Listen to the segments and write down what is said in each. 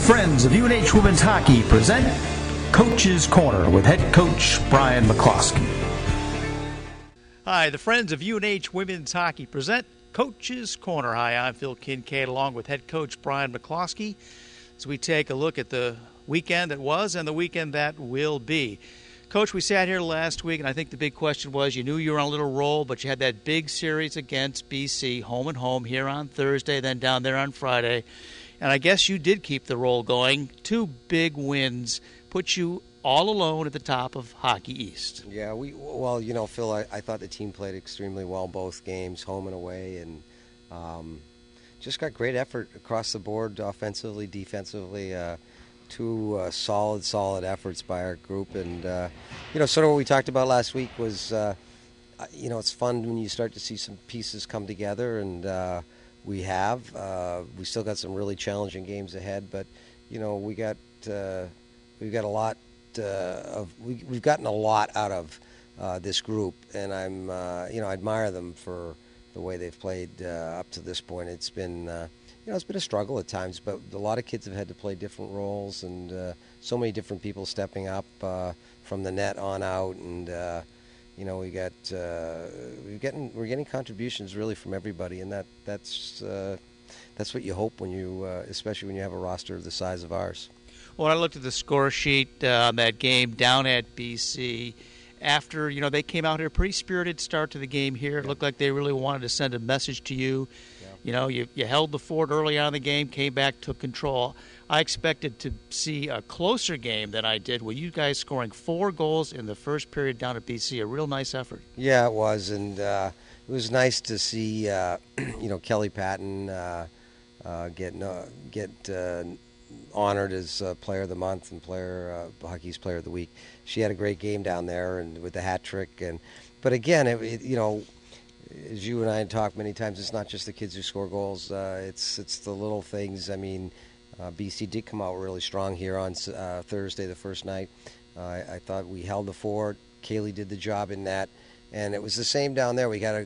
Friends of UNH Women's Hockey present Coach's Corner with head coach Brian McCloskey. Hi, the Friends of UNH Women's Hockey present Coach's Corner. Hi, I'm Phil Kincaid along with head coach Brian McCloskey as we take a look at the weekend that was and the weekend that will be. Coach, we sat here last week, and I think the big question was you knew you were on a little roll, but you had that big series against BC, home and home, here on Thursday, then down there on Friday. And I guess you did keep the roll going. 2 big wins put you all alone at the top of Hockey East. Yeah, Phil, I thought the team played extremely well both games, home and away, and just got great effort across the board, offensively, defensively. 2 solid efforts by our group. And, sort of what we talked about last week was, it's fun when you start to see some pieces come together, and we still got some really challenging games ahead, but we've gotten a lot out of this group, and I admire them for the way they've played up to this point. It's been it's been a struggle at times, but a lot of kids have had to play different roles, and so many different people stepping up from the net on out, and we're getting contributions really from everybody, and that's what you hope when you, especially when you have a roster the size of ours. Well, I looked at the score sheet on that game down at BC. After they came out here, pretty spirited start to the game here. It looked like they really wanted to send a message to you. Yeah. You held the fort early on in the game, came back, took control. I expected to see a closer game than I did, with you guys scoring 4 goals in the first period down at BC. A real nice effort. Yeah, it was, and it was nice to see Kelly Patton get honored as Player of the Month and Hockey's Player of the Week. She had a great game down there, and with the hat trick. But again, as you and I had talked many times, it's not just the kids who score goals. It's the little things. I mean, BC did come out really strong here on Thursday, the first night. I thought we held the fort. Kaylee did the job in that. And it was the same down there. We got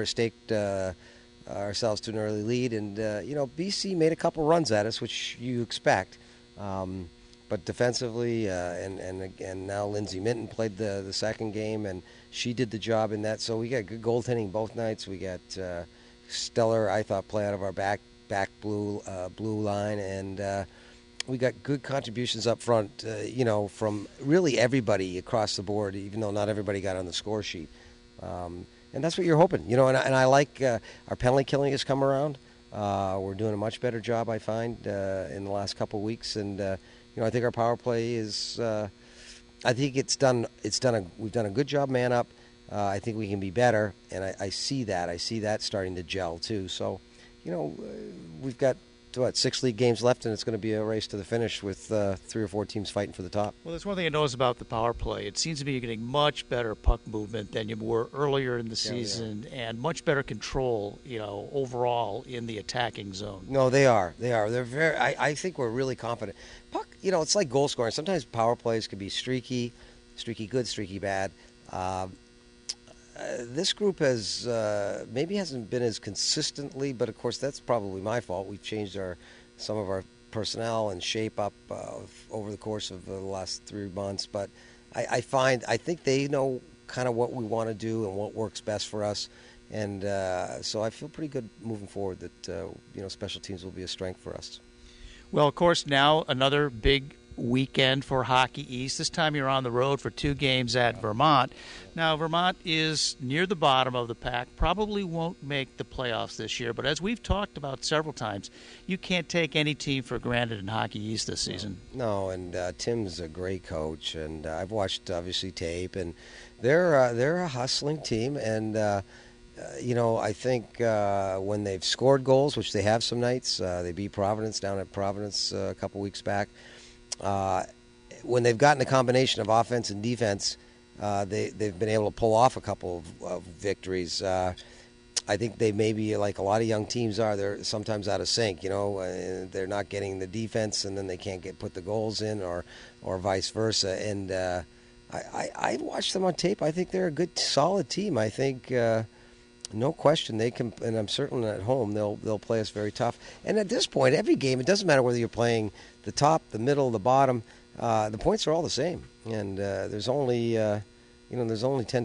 staked ourselves to an early lead. And, BC made a couple runs at us, which you expect. But defensively, and now Lindsay Minton played the second game, and she did the job in that. So we got good goaltending both nights. We got stellar, I thought, play out of our back blue line, and we got good contributions up front, from really everybody across the board, even though not everybody got on the score sheet. And that's what you're hoping, and I like our penalty killing has come around. We're doing a much better job, I find, in the last couple of weeks, and I think our power play is. I think we've done a good job man up. I think we can be better, and I see that. I see that starting to gel too. So, we've got 6 league games left, and it's going to be a race to the finish with 3 or 4 teams fighting for the top. Well, there's one thing I noticed about the power play. It seems to be getting much better puck movement than you were earlier in the season, and much better control, overall in the attacking zone. No, they are. They're very. I think we're really confident. Puck, it's like goal scoring. Sometimes power plays can be streaky good, streaky bad. This group has maybe hasn't been as consistently, but of course that's probably my fault. We've changed some of our personnel and shape up over the course of the last 3 months. But I think they know kind of what we want to do and what works best for us, and so I feel pretty good moving forward that special teams will be a strength for us. Well, of course, now another big weekend for Hockey East. This time you're on the road for 2 games at Vermont. Now, Vermont is near the bottom of the pack, probably won't make the playoffs this year, but as we've talked about several times, you can't take any team for granted in Hockey East this season. No, and Tim's a great coach, and I've watched, obviously, tape, and they're a hustling team, and I think when they've scored goals, which they have some nights, they beat Providence down at Providence a couple weeks back. When they've gotten a combination of offense and defense, they've been able to pull off a couple of victories. I think they may be, like a lot of young teams are, they're sometimes out of sync. They're not getting the defense, and then they can't put the goals in, or vice versa. And I watched them on tape. I think they're a good, solid team. I think No question, they can, and I'm certain at home they'll play us very tough. And at this point, every game, it doesn't matter whether you're playing the top, the middle, the bottom. The points are all the same, and there's only 10,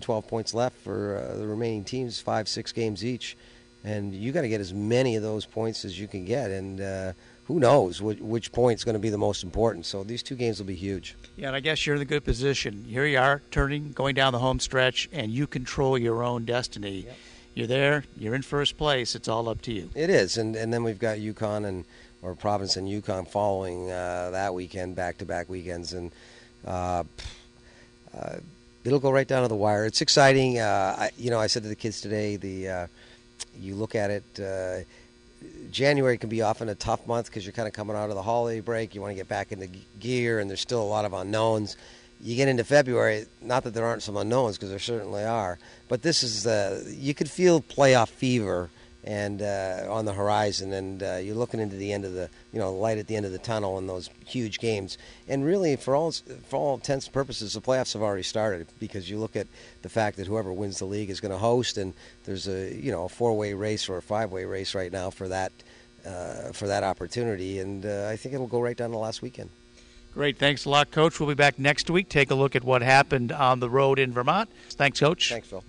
12 points left for the remaining teams, 5, 6 games each, and you got to get as many of those points as you can get. And who knows which point's going to be the most important? So these 2 games will be huge. Yeah, and I guess you're in a good position. Here you are, going down the home stretch, and you control your own destiny. Yep. You're there. You're in first place. It's all up to you. It is, and then we've got UConn or Providence and UConn following that weekend, back-to-back weekends, and it'll go right down to the wire. It's exciting. I said to the kids today, you look at it. January can be often a tough month because you're kind of coming out of the holiday break. You want to get back into gear, and there's still a lot of unknowns. You get into February, not that there aren't some unknowns, because there certainly are, but this is you could feel playoff fever and on the horizon, and you're looking into the end of the light at the end of the tunnel in those huge games. And really, for all intents and purposes, the playoffs have already started, because you look at the fact that whoever wins the league is going to host, and there's a 4-way race or a 5-way race right now for that opportunity, and I think it'll go right down to last weekend. Great. Thanks a lot, Coach. We'll be back next week. Take a look at what happened on the road in Vermont. Thanks, Coach. Thanks, Phil.